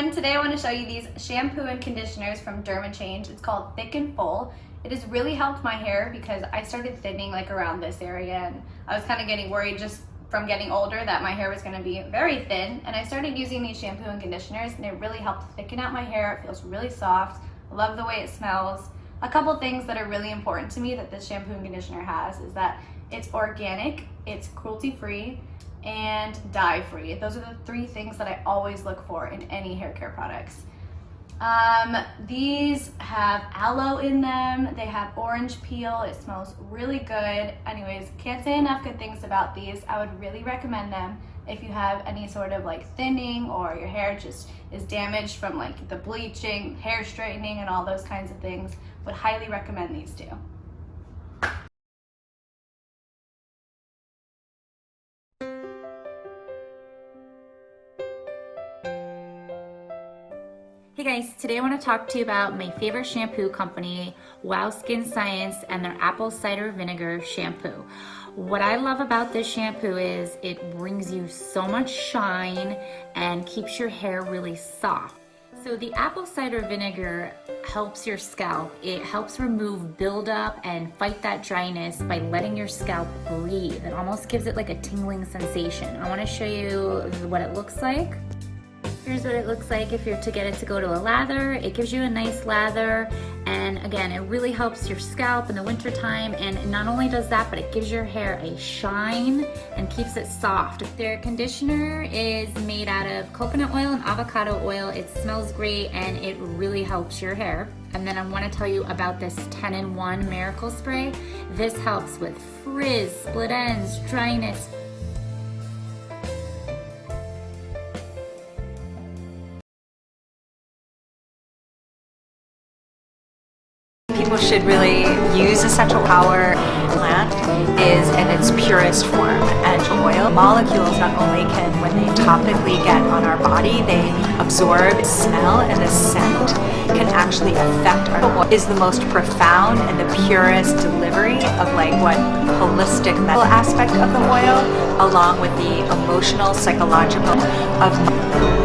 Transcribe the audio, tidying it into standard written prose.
everyone, today I want to show you these shampoo and conditioners from Change. It's called Thick and Full. It has really helped my hair because I started thinning like around this area, and I was kind of getting worried just from getting older that my hair was going to be very thin, and I started using these shampoo and conditioners and it really helped thicken out my hair. It feels really soft. I love the way it smells. A couple things that are really important to me that this shampoo and conditioner has is that it's organic, it's cruelty-free, and dye-free. Those are the three things that I always look for in any hair care products. These have aloe in them, they have orange peel, it smells really good. Anyways, can't say enough good things about these. I would really recommend them if you have any sort of like thinning or your hair just is damaged from like the bleaching, hair straightening, and all those kinds of things. Would highly recommend these two. Hey guys, today I want to talk to you about my favorite shampoo company, Wow Skin Science, and their apple cider vinegar shampoo. What I love about this shampoo is it brings you so much shine and keeps your hair really soft. So the apple cider vinegar helps your scalp. It helps remove buildup and fight that dryness by letting your scalp breathe. It almost gives it like a tingling sensation. I want to show you what it looks like. Here's what it looks like if you're to get it to go to a lather. It gives you a nice lather, and again, it really helps your scalp in the winter time, and not only does that, but it gives your hair a shine and keeps it soft. Their conditioner is made out of coconut oil and avocado oil. It smells great and it really helps your hair. And then I want to tell you about this 10-in-1 Miracle Spray. This helps with frizz, split ends, dryness. People should really use essential power. Plant is in its purest form, and oil molecules not only can, when they topically get on our body, they absorb smell, and the scent can actually affect our oil. Is the most profound and the purest delivery of like what holistic medical aspect of the oil, along with the emotional, psychological of